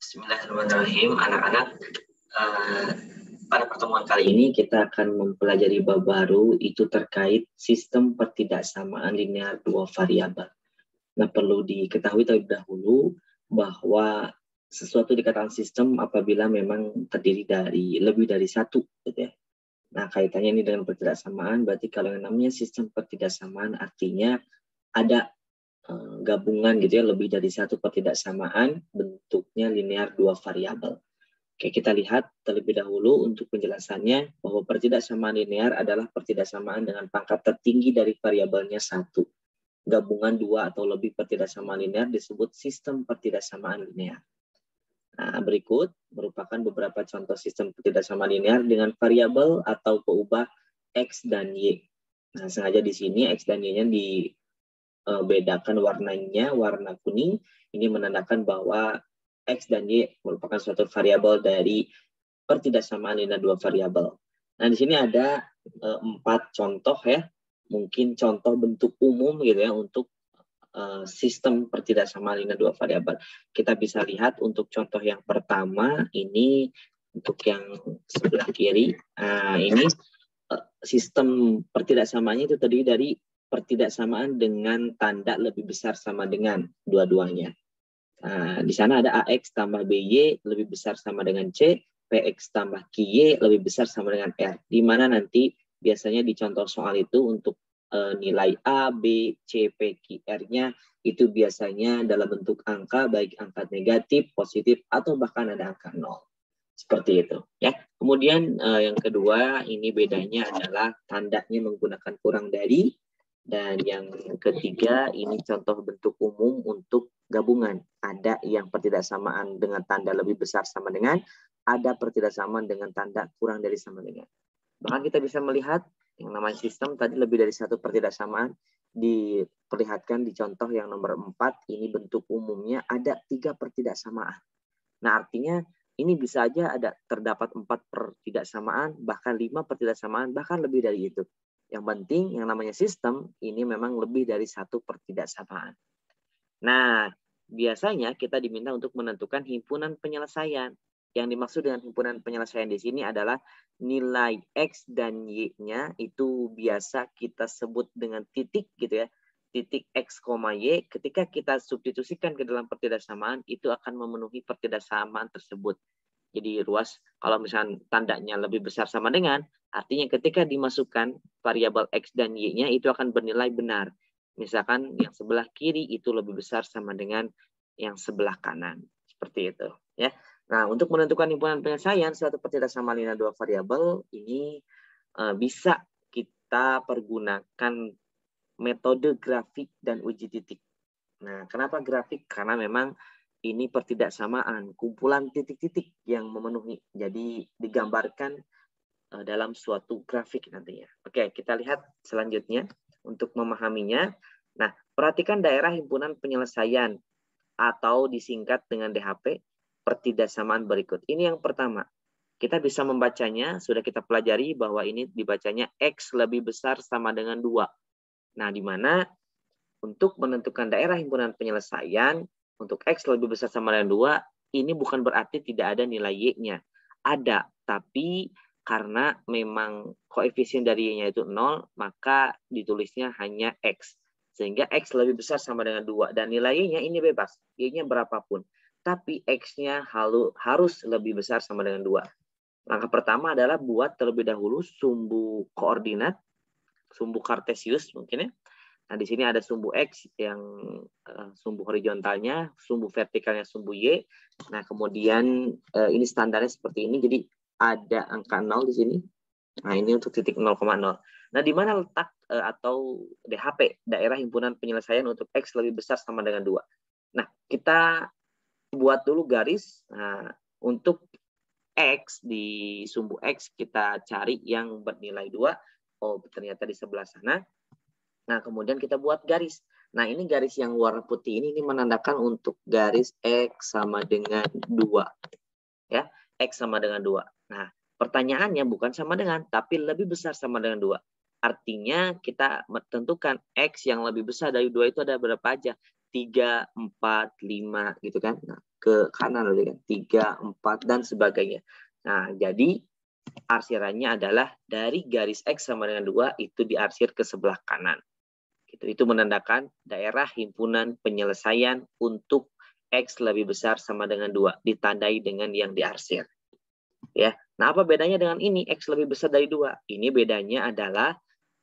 Bismillahirrahmanirrahim, anak-anak. Pada pertemuan kali ini kita akan mempelajari bab baru, itu terkait sistem pertidaksamaan linear dua variabel. Nah, perlu diketahui terlebih dahulu bahwa sesuatu dikatakan sistem apabila memang terdiri dari lebih dari satu, gitu ya. Nah, kaitannya ini dengan pertidaksamaan, berarti kalau yang namanya sistem pertidaksamaan artinya ada gabungan gitu ya, lebih dari satu pertidaksamaan, bentuknya linear dua variabel. Oke, kita lihat terlebih dahulu untuk penjelasannya bahwa pertidaksamaan linear adalah pertidaksamaan dengan pangkat tertinggi dari variabelnya satu. Gabungan dua atau lebih pertidaksamaan linear disebut sistem pertidaksamaan linear. Nah, berikut merupakan beberapa contoh sistem pertidaksamaan linear dengan variabel atau peubah X dan Y. Nah, sengaja di sini X dan Y-nya dibedakan warnanya, warna kuning. Ini menandakan bahwa X dan Y merupakan suatu variabel dari pertidaksamaan linear dua variabel. Nah, di sini ada 4 contoh ya. Mungkin contoh bentuk umum gitu ya untuk sistem pertidaksamaan linear dua variabel. Kita bisa lihat untuk contoh yang pertama ini untuk yang sebelah kiri. Nah, ini sistem pertidaksamaannya itu terdiri dari pertidaksamaan dengan tanda lebih besar sama dengan dua-duanya. Nah, di sana ada AX tambah BY lebih besar sama dengan C, PX tambah QY lebih besar sama dengan R. Di mana nanti biasanya di contoh soal itu untuk nilai A, B, C, P, Q, R-nya itu biasanya dalam bentuk angka, baik angka negatif, positif, atau bahkan ada angka 0. Seperti itu. Ya. Kemudian yang kedua, ini bedanya adalah tandanya menggunakan kurang dari. Dan yang ketiga, ini contoh bentuk umum untuk gabungan. Ada yang pertidaksamaan dengan tanda lebih besar sama dengan, ada pertidaksamaan dengan tanda kurang dari sama dengan. Bahkan kita bisa melihat yang namanya sistem tadi lebih dari satu pertidaksamaan diperlihatkan di contoh yang nomor 4, ini bentuk umumnya ada 3 pertidaksamaan. Nah, artinya ini bisa aja ada terdapat 4 pertidaksamaan, bahkan 5 pertidaksamaan, bahkan lebih dari itu. Yang penting yang namanya sistem ini memang lebih dari satu pertidaksamaan. Nah, biasanya kita diminta untuk menentukan himpunan penyelesaian. Yang dimaksud dengan himpunan penyelesaian di sini adalah nilai X dan Y-nya itu biasa kita sebut dengan titik gitu ya. Titik X, Y, ketika kita substitusikan ke dalam pertidaksamaan, itu akan memenuhi pertidaksamaan tersebut. Jadi ruas, kalau misalnya tandanya lebih besar sama dengan, artinya ketika dimasukkan variabel X dan Y-nya itu akan bernilai benar. Misalkan yang sebelah kiri itu lebih besar sama dengan yang sebelah kanan. Seperti itu. Ya. Nah, untuk menentukan himpunan penyelesaian suatu pertidaksamaan linear dua variabel ini bisa kita pergunakan metode grafik dan uji titik. Nah, kenapa grafik? Karena memang ini pertidaksamaan, kumpulan titik-titik yang memenuhi. Jadi digambarkan dalam suatu grafik nantinya. Oke, kita lihat selanjutnya untuk memahaminya. Nah, perhatikan daerah himpunan penyelesaian atau disingkat dengan DHP, pertidaksamaan berikut. Ini yang pertama. Kita bisa membacanya, sudah kita pelajari bahwa ini dibacanya X lebih besar sama dengan 2. Nah, di mana untuk menentukan daerah himpunan penyelesaian, untuk X lebih besar sama dengan 2, ini bukan berarti tidak ada nilai Y-nya. Ada, tapi karena memang koefisien dari Y-nya itu 0, maka ditulisnya hanya X. Sehingga X lebih besar sama dengan 2. Dan nilai Y-nya ini bebas. Y-nya berapapun. Tapi X-nya harus lebih besar sama dengan 2. Langkah pertama adalah buat terlebih dahulu sumbu koordinat, sumbu kartesius mungkin ya. Nah, di sini ada sumbu X yang sumbu horizontalnya, sumbu vertikalnya sumbu Y. Nah, kemudian ini standarnya seperti ini. Jadi ada angka 0 di sini. Nah, ini untuk titik 0,0. Nah, di mana letak atau DHP, daerah himpunan penyelesaian untuk X lebih besar sama dengan 2. Nah, kita buat dulu garis. Nah, untuk X, di sumbu X kita cari yang bernilai 2. Oh, ternyata di sebelah sana. Nah, kemudian kita buat garis. Nah, ini garis yang warna putih ini menandakan untuk garis X sama dengan 2. Ya, X sama dengan 2. Nah, pertanyaannya bukan sama dengan, tapi lebih besar sama dengan 2. Artinya kita tentukan X yang lebih besar dari 2 itu ada berapa aja? 3, 4, 5 gitu kan. Nah, ke kanan, kan 3, 4 dan sebagainya. Nah, jadi arsirannya adalah dari garis X sama dengan 2 itu diarsir ke sebelah kanan. Itu menandakan daerah himpunan penyelesaian untuk X lebih besar sama dengan 2 ditandai dengan yang diarsir. Ya. Nah, apa bedanya dengan ini? X lebih besar dari 2. Ini bedanya adalah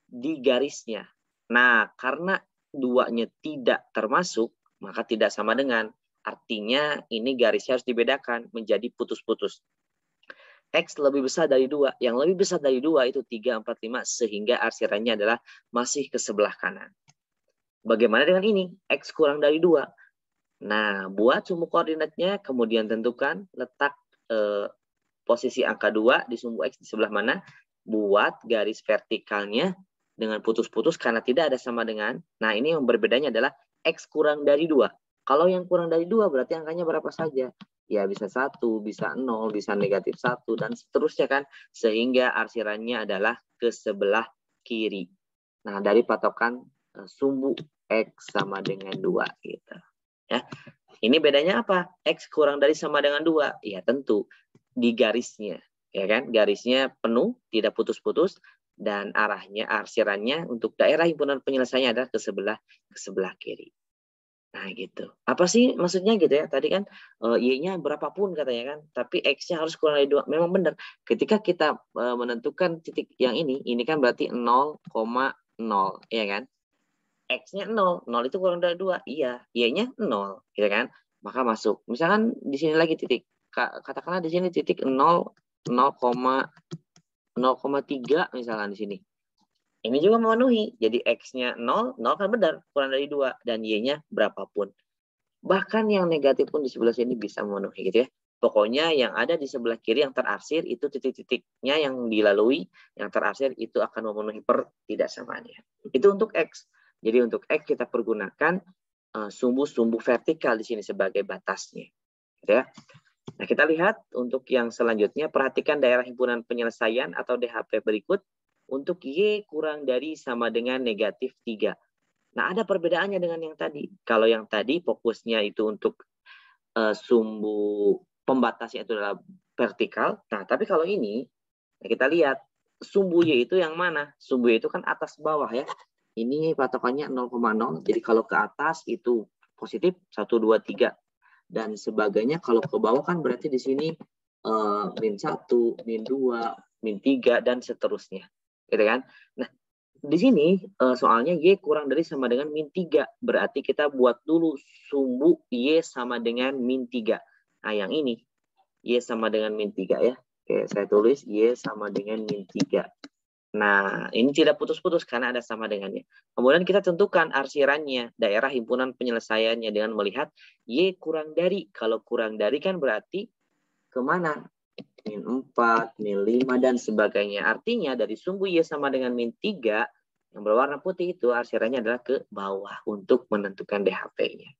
di garisnya. Nah, karena 2-nya tidak termasuk, maka tidak sama dengan. Artinya ini garisnya harus dibedakan menjadi putus-putus. X lebih besar dari 2. Yang lebih besar dari 2 itu 3, 4, 5. Sehingga arsirannya adalah masih ke sebelah kanan. Bagaimana dengan ini? X kurang dari 2. Nah, buat sumbu koordinatnya, kemudian tentukan letak posisi angka 2 di sumbu X di sebelah mana. Buat garis vertikalnya dengan putus-putus karena tidak ada sama dengan. Nah, ini yang berbedanya adalah X kurang dari 2. Kalau yang kurang dari 2 berarti angkanya berapa saja? Ya bisa 1, bisa 0, bisa negatif 1, dan seterusnya kan. Sehingga arsirannya adalah ke sebelah kiri. Nah, dari patokan sumbu X sama dengan 2. Gitu. Ya. Ini bedanya apa? X kurang dari sama dengan 2. Ya tentu di garisnya. Ya kan? Garisnya penuh, tidak putus-putus. Dan arahnya, arsirannya untuk daerah himpunan penyelesaiannya adalah ke sebelah kiri. Nah gitu. Apa sih maksudnya gitu ya? Tadi kan Y-nya berapapun katanya kan. Tapi X-nya harus kurang dari 2. Memang benar. Ketika kita menentukan titik yang ini kan berarti 0,0. Ya kan? X-nya 0. 0 itu kurang dari 2. Iya. Y-nya 0. Gitu kan? Maka masuk. Misalkan di sini lagi titik. Katakanlah di sini titik 0,3 misalkan di sini. Ini juga memenuhi. Jadi X-nya 0 kan benar. Kurang dari 2. Dan Y-nya berapapun. Bahkan yang negatif pun di sebelah sini bisa memenuhi gitu ya. Pokoknya yang ada di sebelah kiri yang terarsir itu titik-titiknya yang dilalui. Yang terarsir itu akan memenuhi pertidaksamaannya. Itu untuk X. Jadi untuk X kita pergunakan sumbu-sumbu vertikal di sini sebagai batasnya. Gitu ya. Nah, kita lihat untuk yang selanjutnya. Perhatikan daerah himpunan penyelesaian atau DHP berikut. Untuk Y kurang dari sama dengan negatif 3. Nah, ada perbedaannya dengan yang tadi. Kalau yang tadi fokusnya itu untuk sumbu pembatasnya itu adalah vertikal. Nah, tapi kalau ini, kita lihat sumbu Y itu yang mana? Sumbu Y itu kan atas bawah ya. Ini patokannya 0,0. Jadi kalau ke atas itu positif 1, 2, 3. Dan sebagainya. Kalau ke bawah kan berarti di sini min 1, min 2, min 3, dan seterusnya. Gitu kan? Nah, di sini soalnya Y kurang dari sama dengan min 3. Berarti kita buat dulu sumbu Y sama dengan min 3. Nah, yang ini. Y sama dengan min 3 ya. Oke, saya tulis Y sama dengan min 3. Nah, ini tidak putus-putus karena ada sama dengannya. Kemudian kita tentukan arsirannya, daerah himpunan penyelesaiannya dengan melihat Y kurang dari. Kalau kurang dari kan berarti kemana? Min 4, min 5, dan sebagainya. Artinya dari sumbu Y sama dengan min 3, yang berwarna putih itu arsirannya adalah ke bawah untuk menentukan DHP-nya.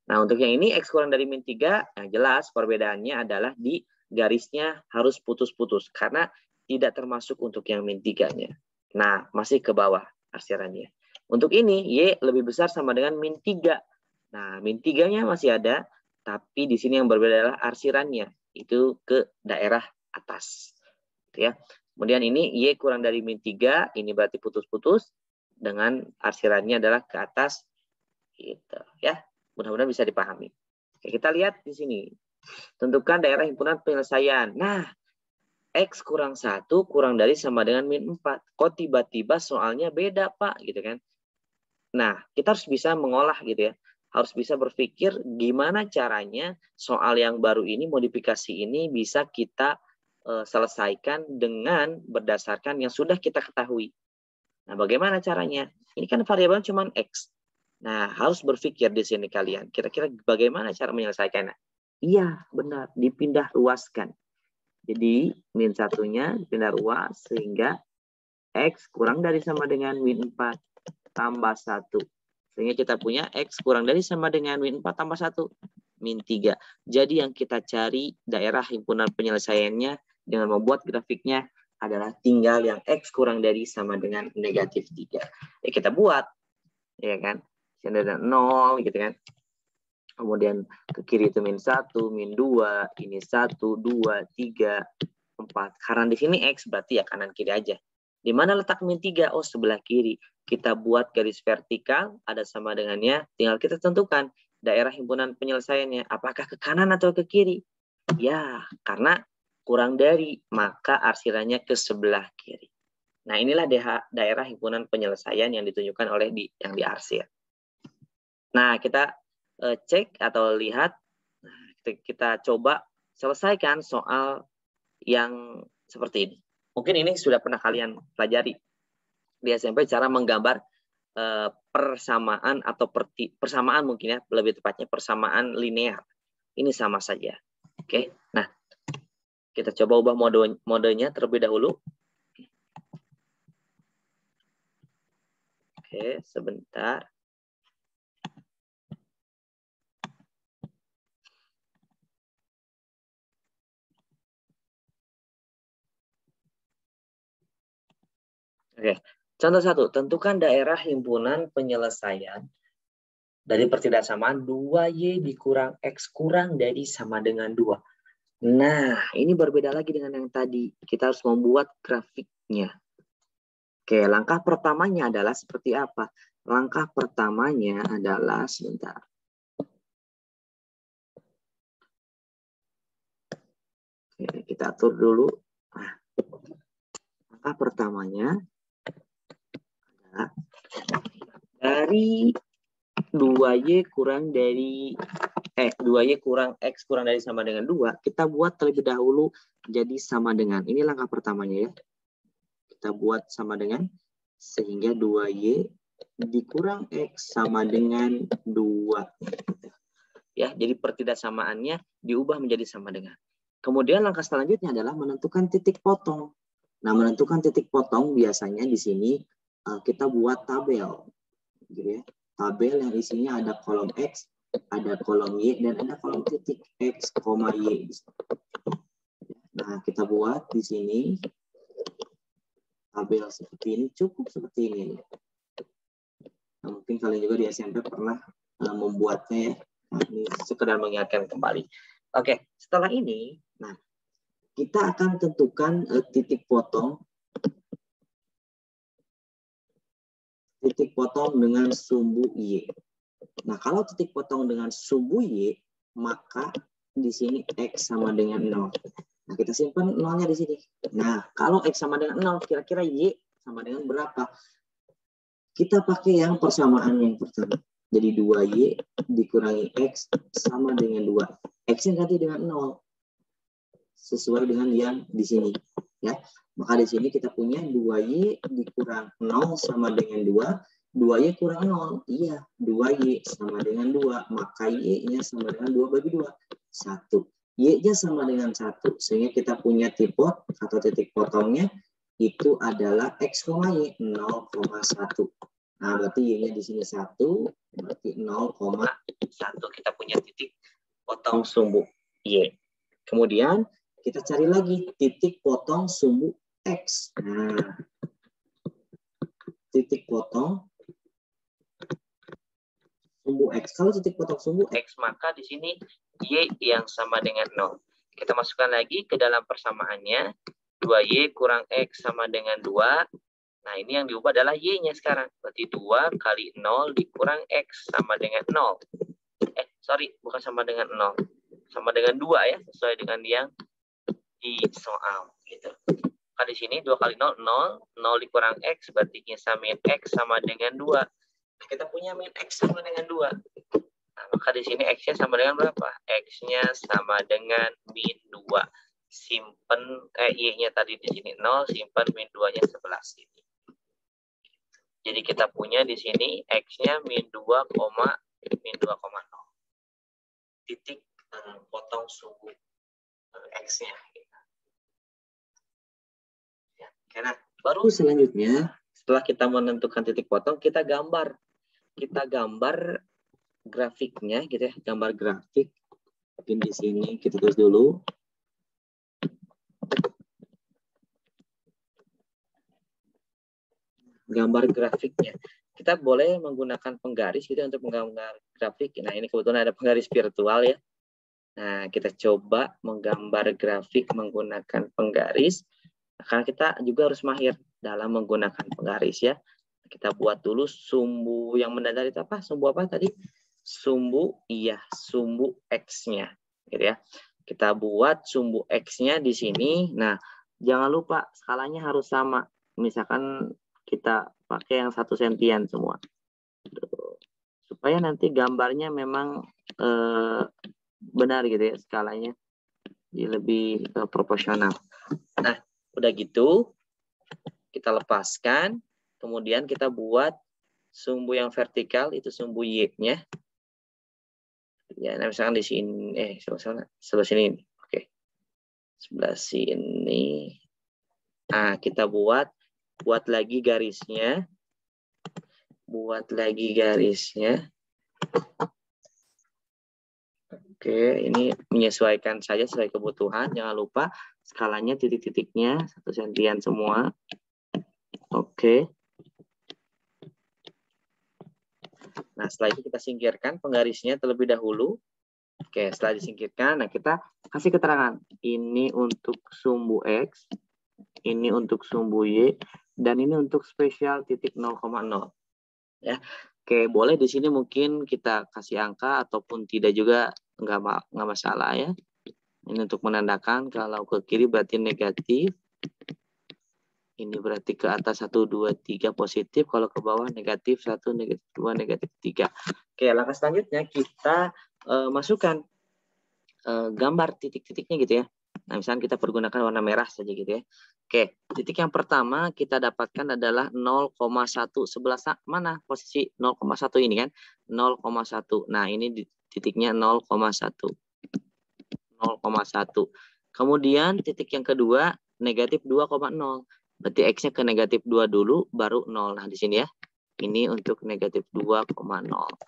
Nah, untuk yang ini X kurang dari min 3, yang jelas perbedaannya adalah di garisnya harus putus-putus. Karena tidak termasuk untuk yang min 3-nya. Nah, masih ke bawah arsirannya. Untuk ini, Y lebih besar sama dengan min 3. Nah, min 3-nya masih ada, tapi di sini yang berbeda adalah arsirannya. Itu ke daerah atas. Ya. Kemudian ini Y kurang dari min 3, ini berarti putus-putus. Dengan arsirannya adalah ke atas. Gitu, ya. Mudah-mudahan bisa dipahami. Oke, kita lihat di sini. Tentukan daerah himpunan penyelesaian. Nah, X kurang 1 kurang dari sama dengan min 4. Kok tiba-tiba soalnya beda, Pak? Gitu kan. Nah, kita harus bisa mengolah gitu ya. Harus bisa berpikir gimana caranya soal yang baru ini, modifikasi ini bisa kita selesaikan dengan berdasarkan yang sudah kita ketahui. Nah, bagaimana caranya? Ini kan variabel cuma X. Nah, harus berpikir di sini kalian. Kira-kira bagaimana cara menyelesaikannya? Iya, benar. Dipindah ruaskan. Jadi, min 1-nya dipindah ruas sehingga X kurang dari sama dengan min 4 tambah 1. Sehingga kita punya X kurang dari sama dengan min 4 tambah 1. Min 3. Jadi yang kita cari daerah himpunan penyelesaiannya dengan membuat grafiknya adalah tinggal yang X kurang dari sama dengan negatif 3. Ya kita buat. Ya kan? Sini ada 0 gitu kan. Kemudian ke kiri itu min 1, min 2, ini 1, 2, 3, 4. Karena di sini X berarti ya kanan kiri aja. Di mana letak min 3? Oh, sebelah kiri. Kita buat garis vertikal, ada sama dengannya. Tinggal kita tentukan daerah himpunan penyelesaiannya. Apakah ke kanan atau ke kiri? Ya, karena kurang dari, maka arsirannya ke sebelah kiri. Nah, inilah daerah himpunan penyelesaian yang ditunjukkan oleh yang diarsir. Nah, kita cek atau lihat, kita coba selesaikan soal yang seperti ini. Mungkin ini sudah pernah kalian pelajari di SMP, cara menggambar persamaan atau persamaan mungkin ya, lebih tepatnya persamaan linear. Ini sama saja. Oke, nah kita coba ubah modenya terlebih dahulu. Oke, sebentar. Oke, contoh 1, tentukan daerah himpunan penyelesaian dari pertidaksamaan 2Y dikurang X kurang dari sama dengan 2. Nah, ini berbeda lagi dengan yang tadi. Kita harus membuat grafiknya. Oke, langkah pertamanya adalah seperti apa? Langkah pertamanya adalah, sebentar. Oke, kita atur dulu. Nah, langkah pertamanya adalah dari 2Y kurang dari 2Y kurang X kurang dari sama dengan 2, kita buat terlebih dahulu jadi sama dengan. Ini langkah pertamanya ya. Kita buat sama dengan, sehingga 2Y dikurang X sama dengan 2. Ya, jadi pertidaksamaannya diubah menjadi sama dengan. Kemudian langkah selanjutnya adalah menentukan titik potong. Nah, menentukan titik potong biasanya di sini kita buat tabel. Gitu ya. Tabel yang isinya ada kolom X, ada kolom Y, dan ada kolom titik X, Y. Nah, kita buat di sini tabel seperti ini, cukup seperti ini. Nah, mungkin kalian juga di SMP pernah membuatnya ya. Nah, ini sekedar mengingatkan kembali. Oke, setelah ini, nah kita akan tentukan titik potong dengan sumbu Y. Nah, kalau titik potong dengan sumbu Y, maka di sini X sama dengan 0. Nah, kita simpan 0-nya di sini. Nah, kalau X sama dengan 0, kira-kira Y sama dengan berapa? Kita pakai yang persamaan yang pertama. Jadi 2Y dikurangi X sama dengan 2. X-nya ganti dengan 0. Sesuai dengan yang di sini. Ya. Maka di sini kita punya 2Y dikurang 0 sama dengan 2. 2Y kurang 0. Iya, 2Y sama dengan 2. Maka Y-nya sama dengan 2 bagi 2. 1. Y-nya sama dengan 1. Sehingga kita punya titik atau titik potongnya itu adalah X, Y 0,1. Nah, berarti Y-nya di sini 1. Berarti 0,1. Kita punya titik potong sumbu Y. Kemudian kita cari lagi titik potong sumbu X. Nah, titik potong sumbu X. Kalau titik potong sumbu X, maka di sini Y yang sama dengan 0. Kita masukkan lagi ke dalam persamaannya. 2Y kurang X sama dengan 2. Nah, ini yang diubah adalah Y-nya sekarang. Berarti 2 kali 0 dikurang X sama dengan 0. Bukan sama dengan 0. Sama dengan 2 ya, sesuai dengan yang di soal. Gitu. Maka di sini 2 kali 0, 0. 0 dikurang X, berarti nyisa min X sama dengan 2. Kita punya min X sama dengan 2. Nah, maka di sini X-nya sama dengan berapa? X-nya sama dengan min 2. Simpen Y-nya tadi di sini 0, simpan min 2-nya sebelah sini. Jadi kita punya di sini X-nya min 2,0. Titik potong sumbu X-nya. Ya, karena baru selanjutnya setelah kita menentukan titik potong, kita gambar grafiknya gitu ya, gambar grafik. Mungkin di sini kita tulis dulu. gambar grafiknya. Kita boleh menggunakan penggaris gitu untuk menggambar grafik. Nah, ini kebetulan ada penggaris virtual ya. Nah, kita coba menggambar grafik menggunakan penggaris. Karena kita juga harus mahir dalam menggunakan penggaris ya. Kita buat dulu sumbu yang mendasar itu apa? Sumbu apa tadi? Sumbu X-nya. Gitu ya. Kita buat sumbu X-nya di sini. Nah, jangan lupa skalanya harus sama. Misalkan kita pakai yang 1 sentian semua. Supaya nanti gambarnya memang benar gitu ya skalanya. Jadi lebih proporsional. Nah, udah gitu kita lepaskan. Kemudian kita buat sumbu yang vertikal itu sumbu Y-nya. Ya, nah misalkan di sini sebelah sini. Oke. Sebelah sini. Nah, kita buat lagi garisnya. Buat lagi garisnya. Oke, ini menyesuaikan saja sesuai kebutuhan. Jangan lupa skalanya titik-titiknya 1 sentian semua. Oke. Nah, setelah itu kita singkirkan penggarisnya terlebih dahulu. Oke, setelah disingkirkan, nah kita kasih keterangan. Ini untuk sumbu X, ini untuk sumbu Y, dan ini untuk spesial titik 0,0. Ya, oke, boleh di sini mungkin kita kasih angka ataupun tidak juga nggak masalah ya. Ini untuk menandakan kalau ke kiri berarti negatif. Ini berarti ke atas 1, 2, 3 positif. Kalau ke bawah negatif 1, negatif 2, negatif 3. Oke, langkah selanjutnya kita masukkan gambar titik-titiknya gitu ya. Nah, misalnya kita pergunakan warna merah saja gitu ya. Oke, titik yang pertama kita dapatkan adalah 0,1. Sebelah mana posisi 0,1 ini kan? 0,1. Nah, ini titiknya 0,1. 0,1. Kemudian titik yang kedua negatif 2,0. Berarti X-nya ke negatif 2 dulu, baru 0. Nah, di sini ya. Ini untuk negatif 2,0.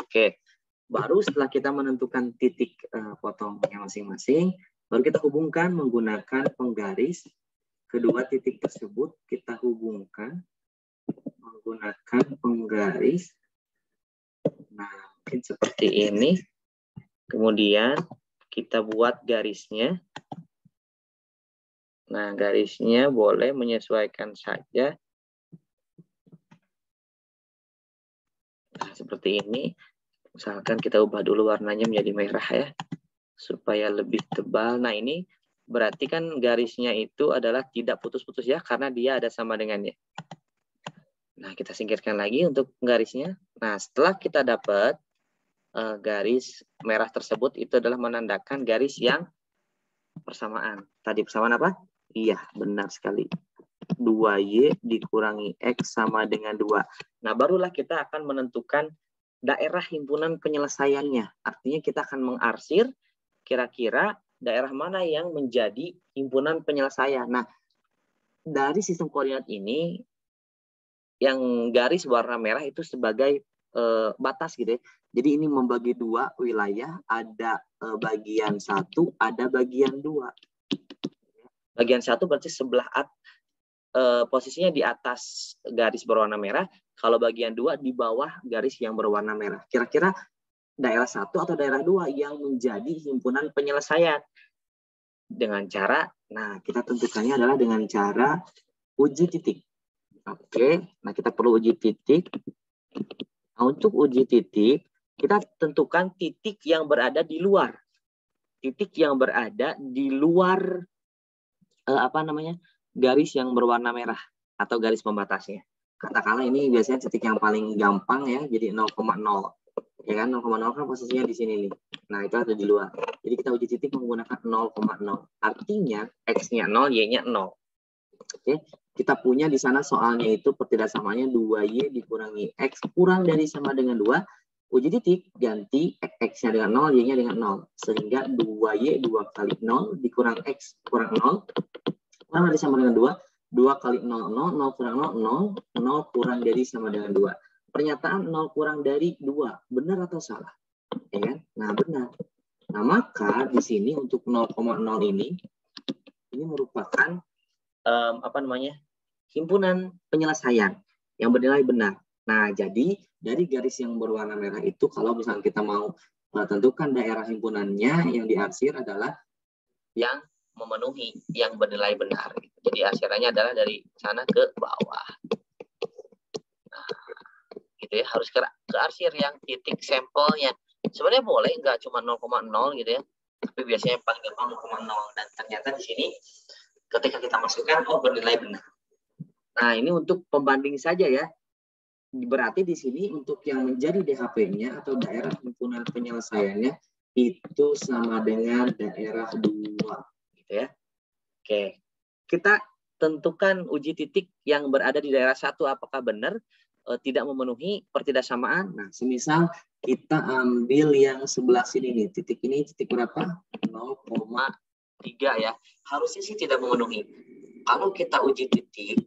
Oke. Baru setelah kita menentukan titik potongnya masing-masing, baru kita hubungkan menggunakan penggaris. Kedua titik tersebut kita hubungkan menggunakan penggaris. Nah, mungkin seperti ini. Kemudian kita buat garisnya. Nah, garisnya boleh menyesuaikan saja. Nah, seperti ini. Misalkan kita ubah dulu warnanya menjadi merah ya. Supaya lebih tebal. Nah, ini berarti kan garisnya itu adalah tidak putus-putus ya. Karena dia ada sama dengannya. Nah, kita singkirkan lagi untuk garisnya. Nah, setelah kita dapat garis merah tersebut, itu adalah menandakan garis yang persamaan. Tadi persamaan apa? Iya, benar sekali. 2Y dikurangi X sama dengan 2. Nah, barulah kita akan menentukan daerah himpunan penyelesaiannya. Artinya kita akan mengarsir kira-kira daerah mana yang menjadi himpunan penyelesaian. Nah, dari sistem koordinat ini, yang garis warna merah itu sebagai batas gitu ya. Jadi ini membagi 2 wilayah, ada bagian 1, ada bagian 2. Bagian 1 berarti sebelah posisinya di atas garis berwarna merah. Kalau bagian 2 di bawah garis yang berwarna merah. Kira-kira daerah 1 atau daerah 2 yang menjadi himpunan penyelesaian. Dengan cara, nah kita tentukannya adalah dengan cara uji titik. Oke, nah kita perlu uji titik. Nah, untuk uji titik, kita tentukan titik yang berada di luar. Titik yang berada di luar garis yang berwarna merah atau garis pembatasnya. Katakanlah ini biasanya titik yang paling gampang ya, jadi 0,0. Ya kan, 0,0 kan posisinya di sini nih. Nah, itu ada di luar. Jadi kita uji titik menggunakan 0,0. Artinya X-nya 0, Y-nya 0. Oke, kita punya di sana soalnya itu pertidaksamaannya 2Y dikurangi X kurang dari sama dengan 2. Uji titik, ganti X-nya dengan 0, Y-nya dengan 0. Sehingga 2Y 2 kali 0 dikurang X kurang 0. Kurang dari sama dengan 2. 2 kali 0, 0. 0 kurang 0, 0. 0 kurang dari sama dengan 2. Pernyataan 0 kurang dari 2. Benar atau salah? Ya kan? Nah, benar. Nah, maka di sini untuk 0,0 ini merupakan himpunan penyelesaian. yang bernilai benar. Nah, jadi dari garis yang berwarna merah itu, kalau misalnya kita mau tentukan daerah himpunannya, yang diarsir adalah yang memenuhi, yang bernilai benar. Jadi arsirannya adalah dari sana ke bawah. Nah, gitu ya, harus ke arsir yang titik sampelnya. Sebenarnya boleh nggak cuma 0,0 gitu ya, tapi biasanya paling gampang 0,0. Dan ternyata di sini ketika kita masukkan, oh bernilai benar. Nah, ini untuk pembanding saja ya. Berarti di sini untuk yang menjadi DHP-nya atau daerah himpunan penyelesaiannya itu sama dengan daerah 2 gitu ya. Oke. Kita tentukan uji titik yang berada di daerah 1 apakah benar tidak memenuhi pertidaksamaan. Nah, semisal kita ambil yang sebelah sini nih, titik ini titik berapa? 0,3 ya. Harusnya sih tidak memenuhi. Kalau kita uji titik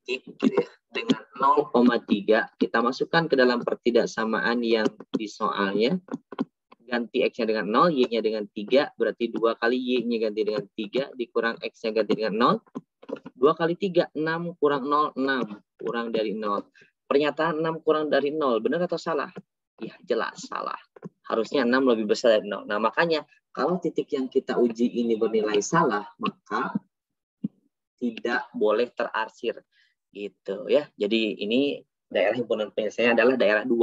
gitu ya, dengan 0,3 kita masukkan ke dalam pertidaksamaan yang di soalnya, ganti X-nya dengan 0, Y-nya dengan 3, berarti 2 kali Y-nya ganti dengan 3, dikurang X-nya ganti dengan 0, 2 kali 3, 6 kurang 0, 6, kurang dari 0. Pernyataan 6 kurang dari 0, benar atau salah? Ya, jelas salah. Harusnya 6 lebih besar dari 0. Nah, makanya kalau titik yang kita uji ini bernilai salah, maka tidak boleh terarsir gitu ya. Jadi ini daerah himpunan penyelesaian adalah daerah 2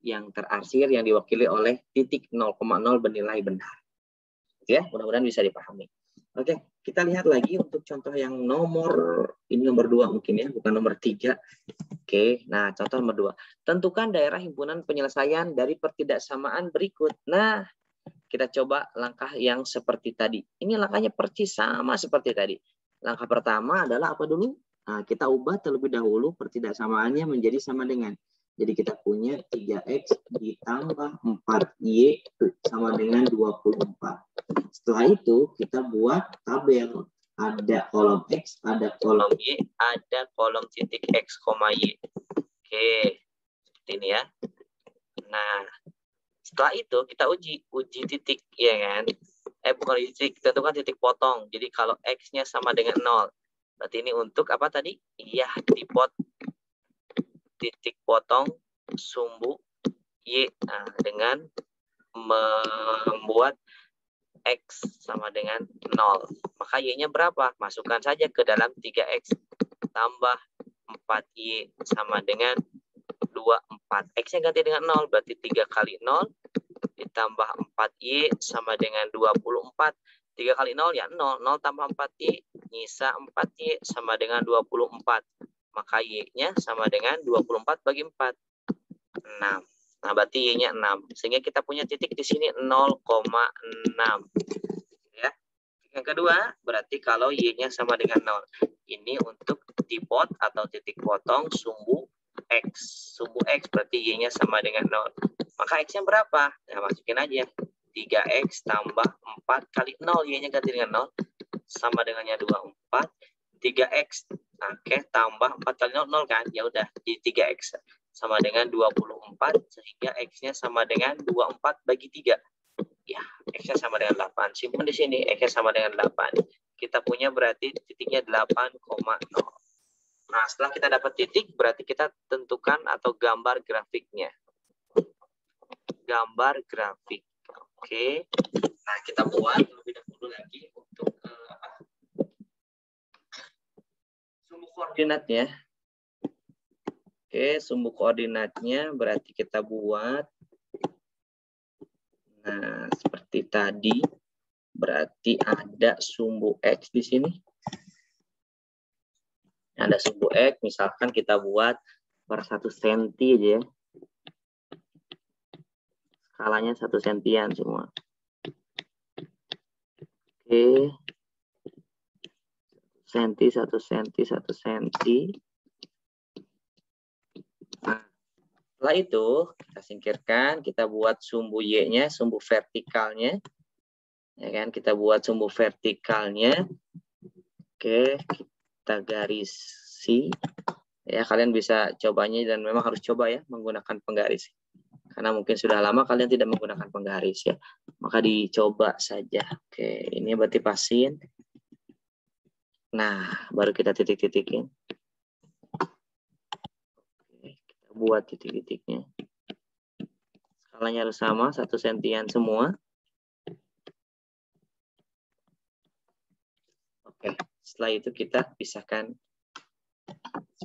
yang terarsir yang diwakili oleh titik 0,0 bernilai benar. Ya, mudah-mudahan bisa dipahami. Oke, kita lihat lagi untuk contoh yang ini nomor 2 mungkin ya, bukan nomor 3. Oke, nah contoh nomor 2. Tentukan daerah himpunan penyelesaian dari pertidaksamaan berikut. Nah, kita coba langkah yang seperti tadi. Ini langkahnya persis sama seperti tadi. Langkah pertama adalah apa dulu? Nah, kita ubah terlebih dahulu pertidaksamaannya menjadi sama dengan. Jadi kita punya 3X ditambah 4Y sama dengan 24. Setelah itu kita buat tabel. Ada kolom X, ada kolom Y, ada kolom titik X, Y. Oke, seperti ini ya. Nah, setelah itu kita uji titik, ya kan? Bukan titik, tentukan titik potong. Jadi kalau X-nya sama dengan 0. Berarti ini untuk apa tadi? Iya, titik potong sumbu Y. Nah, dengan membuat X sama dengan 0. Maka Y-nya berapa? Masukkan saja ke dalam 3X tambah 4Y sama dengan 24. X-nya ganti dengan 0. Berarti 3 kali 0 ditambah 4Y sama dengan 24. 3 kali 0 ya 0. 0 tambah 4Y nyisa 4Y sama dengan 24. Maka Y-nya sama dengan 24 bagi 4. 6. Nah, berarti Y-nya 6. Sehingga kita punya titik di sini 0,6. Ya. Yang kedua, berarti kalau Y-nya sama dengan 0. Ini untuk dipot atau titik potong sumbu X. Sumbu X berarti Y-nya sama dengan 0. Maka X-nya berapa? Nah, masukin aja. 3X tambah 4 kali 0. Y-nya ganti dengan 0. Sama dengannya 24. 3X. Oke, tambah 4 kali 0, 0 kan? Ya udah, jadi 3X. Sama dengan 24. Sehingga X-nya sama dengan 24 bagi 3. Ya, X-nya sama dengan 8. Simpan di sini. X-nya sama dengan 8. Kita punya berarti titiknya 8,0. Nah, setelah kita dapat titik, berarti kita tentukan atau gambar grafiknya. Gambar grafik. Oke. Nah, kita buat lebih dahulu lagi untuk sumbu koordinatnya. Oke, sumbu koordinatnya berarti kita buat. Nah, seperti tadi. Berarti ada sumbu X di sini. Ada sumbu X, misalkan kita buat per 1 cm aja ya. Skalanya 1 sentian semua. Oke. 1 cm. Nah, setelah itu kita singkirkan, kita buat sumbu Y-nya, sumbu vertikalnya. Ya kan, kita buat sumbu vertikalnya. Oke, kita garisi. Ya, kalian bisa cobanya dan memang harus coba ya menggunakan penggaris. Karena mungkin sudah lama kalian tidak menggunakan penggaris ya. Maka dicoba saja. Oke, ini berarti pasin. Nah, baru kita titik-titikin. buat titik-titiknya. Skalanya harus sama, 1 sentian semua. Oke, setelah itu kita pisahkan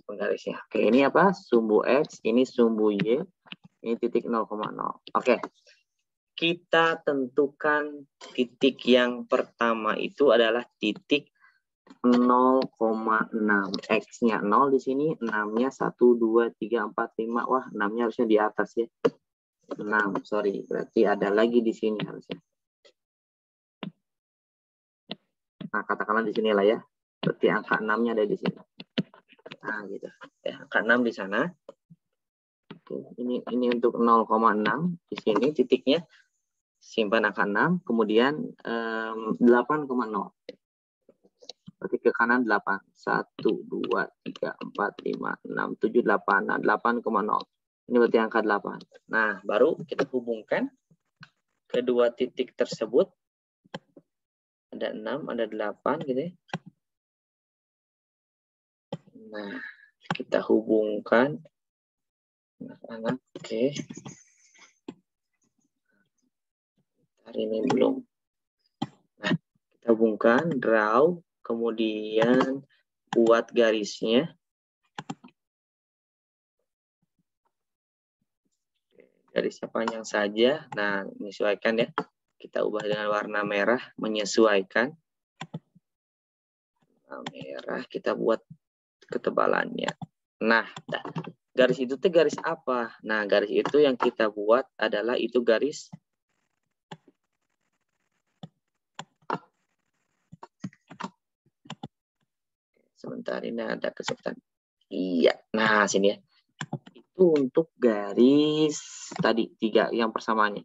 penggarisnya. Oke, ini apa? Sumbu X, ini sumbu Y, ini titik 0,0. Oke, kita tentukan titik yang pertama itu adalah titik 0,6. X-nya 0 di sini, 6-nya 1, 2, 3, 4, 5. Wah, 6-nya harusnya di atas ya. 6, sorry. Berarti ada lagi di sini harusnya. Nah, katakanlah di sini lah ya. Berarti angka 6-nya ada di sini. Nah, gitu. Ya, angka 6 di sana. Oke, ini untuk 0,6 di sini titiknya. Simpan angka 6, kemudian 8,0. Berarti ke kanan 8. 1, 2, 3, 4, 5, 6, 7, 8. Nah, 8,0. Ini berarti angka 8. Nah, baru kita hubungkan kedua titik tersebut. Ada 6, ada 8 gitu ya. Nah, kita hubungkan. Anak-anak, oke. Hari ini belum. Nah, kita hubungkan, draw, kemudian buat garisnya. Garisnya panjang saja. Nah, menyesuaikan ya. Kita ubah dengan warna merah, menyesuaikan. Warna merah, kita buat ketebalannya. Nah, garis itu tuh garis apa? Nah, garis itu yang kita buat adalah itu garis sebentar, ini ada kesulitan. Iya, nah sini ya. Itu untuk garis tadi 3 yang persamaannya.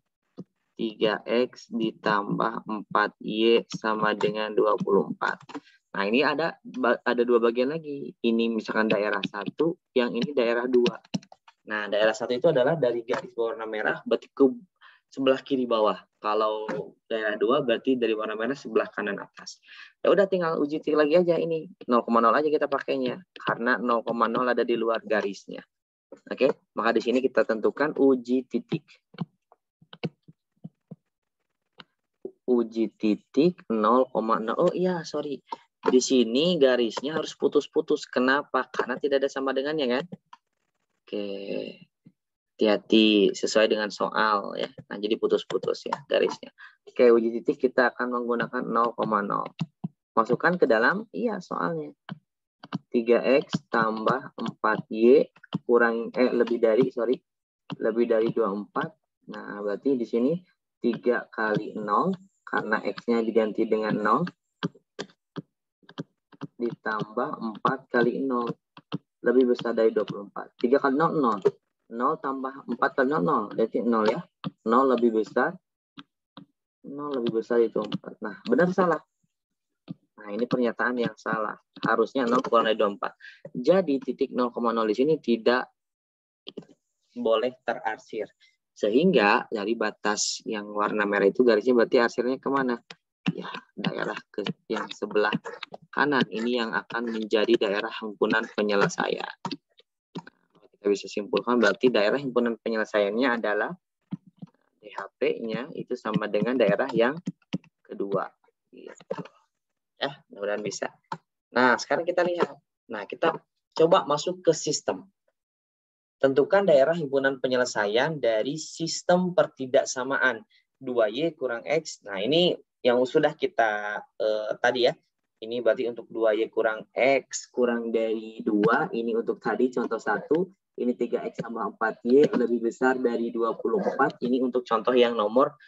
3X ditambah 4Y sama dengan 24. Nah, ini ada 2 bagian lagi. Ini misalkan daerah 1, yang ini daerah 2. Nah, daerah 1 itu adalah dari garis warna merah berarti ke sebelah kiri bawah. Kalau daerah 2 berarti dari warna merah sebelah kanan atas. Ya udah tinggal uji titik lagi aja ini. 0,0 aja kita pakainya karena 0,0 ada di luar garisnya. Oke, maka di sini kita tentukan uji titik. Uji titik 0,0. Oh iya, sorry. Di sini garisnya harus putus-putus. Kenapa? Karena tidak ada sama dengannya kan? Oke. Hati-hati sesuai dengan soal ya. Nah, jadi putus-putus ya garisnya. Oke, uji titik kita akan menggunakan 0,0. Masukkan ke dalam, iya soalnya. 3X tambah 4Y kurang, lebih dari 24. Nah, berarti di sini 3 kali 0. Karena X-nya diganti dengan 0. Ditambah 4 kali 0. Lebih besar dari 24. 3 kali 0, 0. 0 tambah 4 kali 0, 0. Berarti 0 ya. 0 lebih besar. 0 lebih besar itu 4. Nah, benar salah? Nah, ini pernyataan yang salah. Harusnya 0 kurang dari 24. Jadi, titik 0,0 di sini tidak boleh terarsir. Sehingga dari batas yang warna merah itu garisnya berarti arsirnya kemana? Ya, daerah yang sebelah kanan. Ini yang akan menjadi daerah himpunan penyelesaian. Nah, kita bisa simpulkan berarti daerah himpunan penyelesaiannya adalah DHP-nya itu sama dengan daerah yang kedua. Gitu. Ya, mudah-mudahan bisa. Nah, sekarang kita lihat. Nah, kita coba masuk ke sistem. Tentukan daerah himpunan penyelesaian dari sistem pertidaksamaan 2Y kurang X. Nah, ini yang sudah kita tadi ya. Ini berarti untuk 2Y kurang X kurang dari 2. Ini untuk tadi contoh 1. Ini 3X tambah 4Y lebih besar dari 24. Ini untuk contoh yang nomor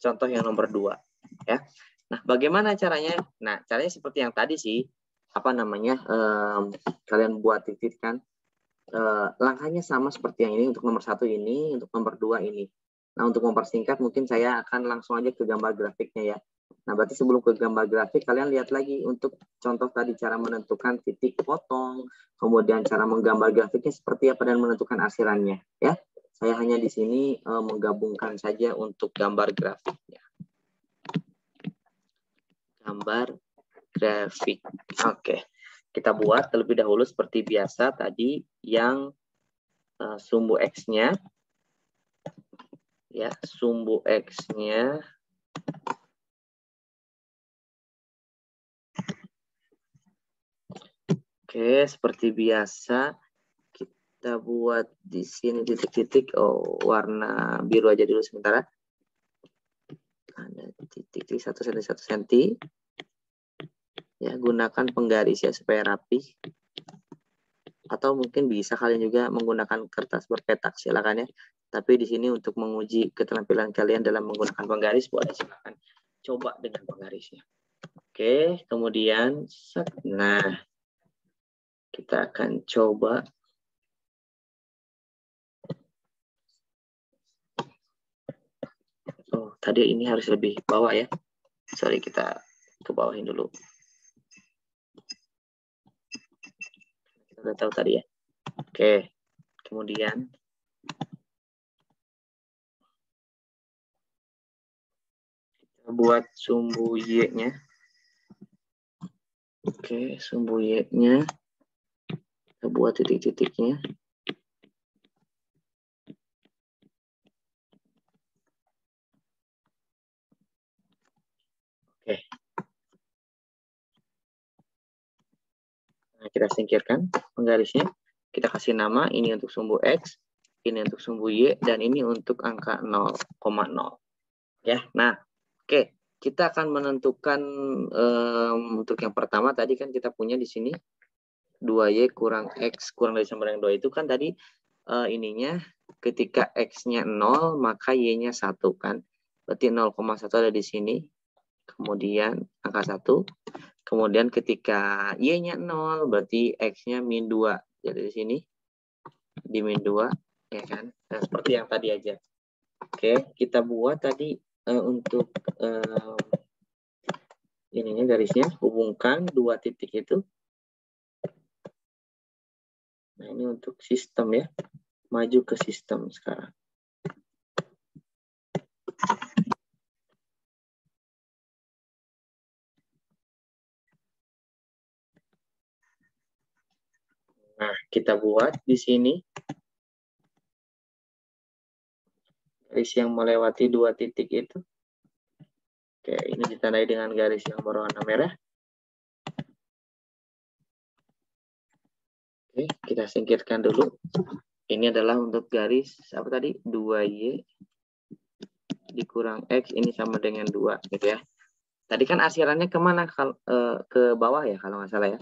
2. Ya. Nah, bagaimana caranya? Nah, caranya seperti yang tadi sih. Apa namanya? Kalian buat titik kan. Langkahnya sama seperti yang ini untuk nomor 1 ini, untuk nomor 2 ini. Nah, untuk mempersingkat mungkin saya akan langsung aja ke gambar grafiknya ya. Nah, berarti sebelum ke gambar grafik, kalian lihat lagi untuk contoh tadi cara menentukan titik potong, kemudian cara menggambar grafiknya seperti apa dan menentukan arsirannya ya. Saya hanya di sini menggabungkan saja untuk gambar grafiknya. Gambar grafik. Oke. Kita buat terlebih dahulu seperti biasa tadi yang sumbu X-nya. Ya, sumbu X-nya. Oke, seperti biasa kita buat di sini titik-titik. Oh, warna biru aja dulu sementara. Ada titik-titik 1 cm 1 cm. Ya, gunakan penggaris ya supaya rapi. Atau mungkin bisa kalian juga menggunakan kertas berpetak, silakan ya. Tapi di sini untuk menguji keterampilan kalian dalam menggunakan penggaris, boleh silakan coba dengan penggarisnya. Oke, kemudian set. Nah, kita akan coba. Oh, tadi ini harus lebih bawah ya. Sorry, kita ke bawahin dulu. Kita udah tahu tadi ya. Oke, kemudian kita buat sumbu Y-nya. Oke, sumbu Y-nya. Kita buat titik-titiknya. Oke. Nah, kita singkirkan penggarisnya. Kita kasih nama, ini untuk sumbu X, ini untuk sumbu Y, dan ini untuk angka 0,0. Ya, nah, oke. Kita akan menentukan untuk yang pertama tadi kan kita punya di sini 2Y kurang X kurang dari sama dengan 2 itu kan tadi ininya ketika X-nya 0 maka Y-nya 1 kan. Berarti 0,1 ada di sini. Kemudian angka 1. Kemudian ketika Y-nya 0 berarti X-nya min 2. Jadi di sini di min 2 ya kan. Nah, seperti yang tadi aja. Oke, kita buat tadi untuk ininya garisnya, hubungkan 2 titik itu. Nah, ini untuk sistem ya. Maju ke sistem sekarang. Nah, kita buat di sini garis yang melewati 2 titik itu. Oke, ini ditandai dengan garis yang berwarna merah. Oke, kita singkirkan dulu. Ini adalah untuk garis apa tadi? 2Y dikurang X ini sama dengan 2 gitu ya. Tadi kan arsirannya kemana? Ke bawah ya kalau nggak salah ya.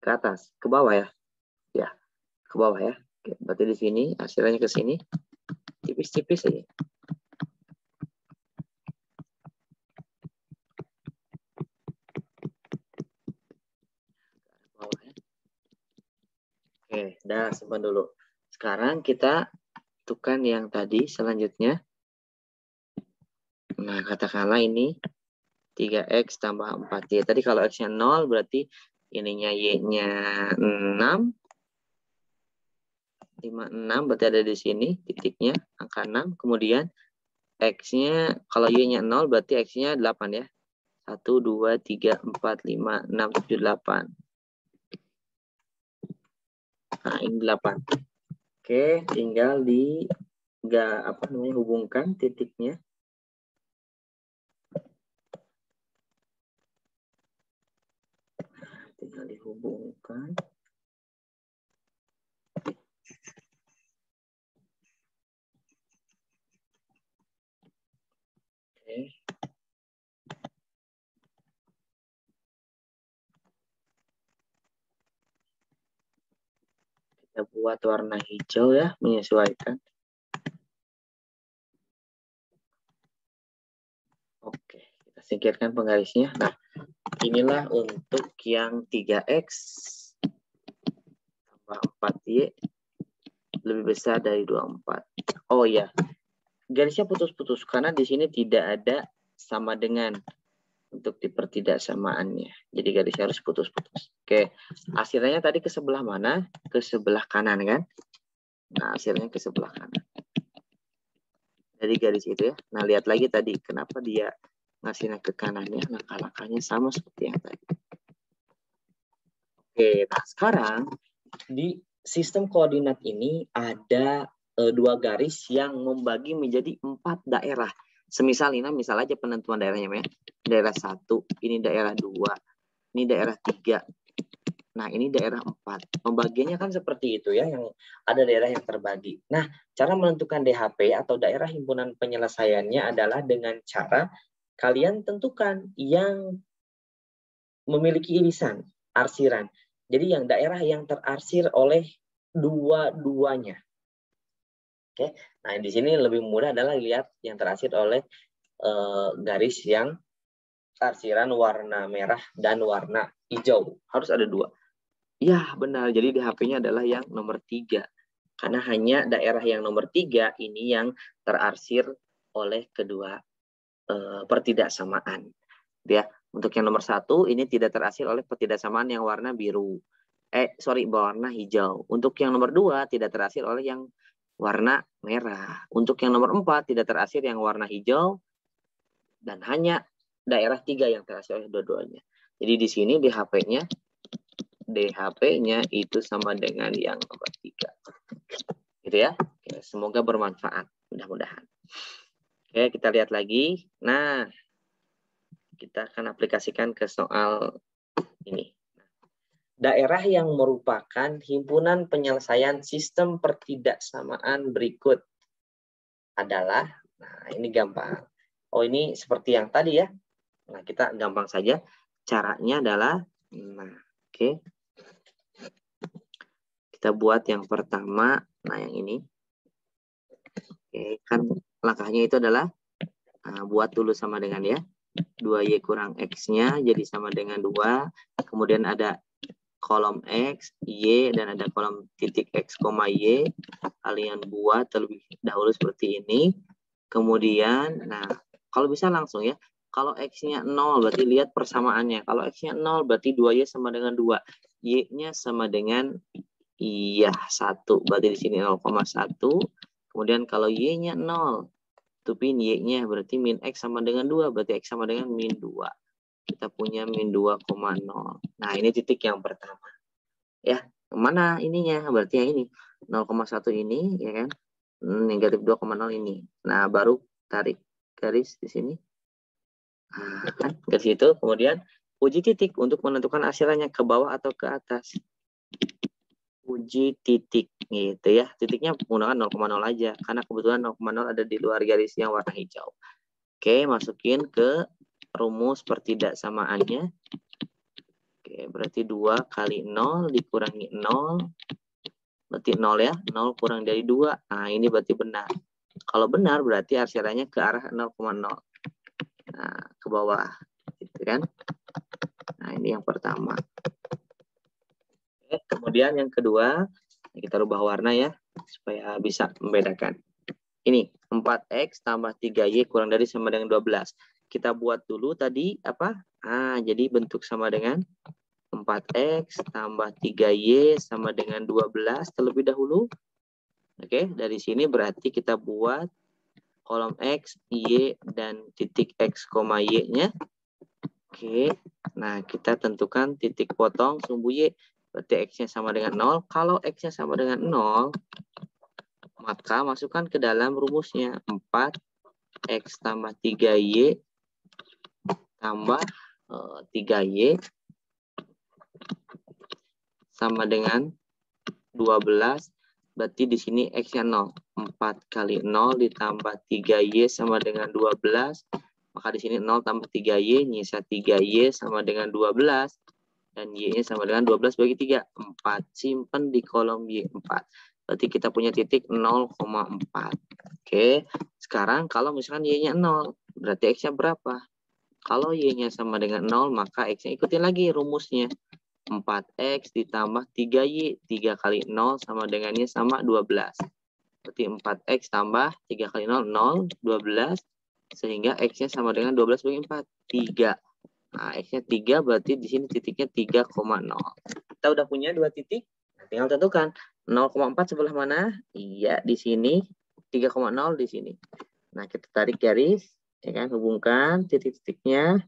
Ke atas, ke bawah ya. Ya, ke bawah ya. Oke, berarti di sini arsirannya ke sini. Tipis-tipis aja. Oke, dah simpan dulu. Sekarang kita tentukan yang tadi selanjutnya. Nah, katakanlah ini 3X tambah 4Y. Tadi kalau X-nya 0 berarti ininya Y-nya 6. 56 berarti ada di sini titiknya angka 6. Kemudian X-nya kalau Y-nya 0 berarti X-nya 8 ya. 1, 2, 3, 4, 5, 6, 7, 8. Nah, ini 8. Oke, tinggal hubungkan titiknya. Tinggal dihubungkan. Oke. Kita buat warna hijau ya, menyesuaikan. Oke, kita singkirkan penggarisnya. Nah, inilah untuk yang 3X tambah 4Y lebih besar dari 24. Oh ya, garisnya putus-putus karena di sini tidak ada sama dengan untuk dipertidaksamaannya. Jadi garisnya harus putus-putus. Oke, hasilnya tadi ke sebelah mana? Ke sebelah kanan kan? Nah, hasilnya ke sebelah kanan. Dari garis itu ya. Nah, lihat lagi tadi kenapa dia ngasihnya ke kanannya. Langkah-langkahnya sama seperti yang tadi. Oke, nah sekarang di sistem koordinat ini ada dua garis yang membagi menjadi 4 daerah. Semisal ini, misal aja penentuan daerahnya ya. Daerah 1, ini daerah 2, ini daerah 3. Nah, ini daerah 4. Pembagiannya kan seperti itu ya, yang ada daerah yang terbagi. Nah, cara menentukan DHP atau daerah himpunan penyelesaiannya adalah dengan cara kalian tentukan yang memiliki irisan, arsiran. Jadi yang daerah yang terarsir oleh dua-duanya. Oke. Nah, di sini lebih mudah adalah lihat yang terarsir oleh garis yang arsiran warna merah dan warna hijau. Harus ada 2. Ya, benar. Jadi DHP-nya adalah yang nomor 3. Karena hanya daerah yang nomor 3 ini yang terarsir oleh kedua pertidaksamaan. Ya, untuk yang nomor 1 ini tidak terarsir oleh pertidaksamaan yang warna biru. Warna hijau. Untuk yang nomor 2 tidak terarsir oleh yang warna merah. Untuk yang nomor 4 tidak terarsir yang warna hijau dan hanya daerah 3 yang terarsir oleh dua-duanya. Jadi di sini DHP-nya itu sama dengan yang nomor 3. Gitu ya. Oke, semoga bermanfaat. Mudah-mudahan. Oke, kita lihat lagi. Nah, kita akan aplikasikan ke soal ini. Daerah yang merupakan himpunan penyelesaian sistem pertidaksamaan berikut adalah, nah ini gampang. Oh, ini seperti yang tadi ya. Nah, kita gampang saja. Caranya adalah, nah, oke. Kita buat yang pertama, nah yang ini. Oke, kan langkahnya itu adalah buat dulu sama dengan ya. 2Y kurang X-nya jadi sama dengan 2. Kemudian ada kolom X, Y, dan ada kolom titik X, Y. Kalian buat terlebih dahulu seperti ini. Kemudian, nah, kalau bisa langsung ya. Kalau X-nya 0, berarti lihat persamaannya. Kalau X-nya 0, berarti 2Y sama dengan 2. Y-nya sama dengan 1. Berarti di sini 0,1. Kemudian kalau Y-nya 0, tutupin Y-nya, berarti min X sama dengan 2. Berarti X sama dengan min 2. Kita punya min 2,0. Nah, ini titik yang pertama. Ya, mana ininya? Berarti yang ini. 0,1 ini, ya kan? Negatif 2,0 ini. Nah, baru tarik garis di sini. Nah, kan? Garis itu. Kemudian, uji titik untuk menentukan arsirannya ke bawah atau ke atas. Uji titik. Gitu ya. Titiknya menggunakan 0,0 aja. Karena kebetulan 0,0 ada di luar garis yang warna hijau. Oke, masukin ke rumus pertidaksamaannya. Oke, berarti 2 kali 0 dikurangi 0. Berarti 0 ya. 0 kurang dari 2. Nah, ini berarti benar. Kalau benar, berarti arsirannya ke arah 0,0. Nah, ke bawah. Gitu kan. Nah, ini yang pertama. Oke, kemudian yang kedua, kita rubah warna ya. Supaya bisa membedakan. Ini 4X tambah 3Y kurang dari sama dengan 12. Kita buat dulu tadi apa? Jadi bentuk sama dengan 4X tambah 3Y sama dengan 12 terlebih dahulu. Oke, dari sini berarti kita buat kolom X, Y, dan titik X, Y-nya. Oke, nah kita tentukan titik potong sumbu Y. Berarti X-nya sama dengan 0. Kalau X-nya sama dengan 0, maka masukkan ke dalam rumusnya 4X tambah 3Y tambah 3Y sama dengan 12. Berarti di sini X-nya 0. 4 kali 0 ditambah 3Y sama dengan 12. Maka di sini 0 tambah 3Y, nyisa 3Y sama dengan 12. Dan Y-nya sama dengan 12 bagi 3. 4. Simpan di kolom Y 4. Berarti kita punya titik 0,4. Oke. Sekarang kalau misalkan Y-nya 0, berarti X-nya berapa? Kalau Y-nya sama dengan 0, maka X-nya ikutin lagi rumusnya. 4X ditambah 3Y. 3 kali 0 sama dengannya sama 12. Berarti 4X tambah 3 kali 0, 0, 12. Sehingga X-nya sama dengan 12 bagi 4, 3. Nah, X-nya 3 berarti di sini titiknya 3,0. Kita udah punya 2 titik. Tinggal tentukan 0,4 sebelah mana? Iya, di sini. 3,0 di sini. Nah, kita tarik garis. Ya kan, hubungkan titik-titiknya.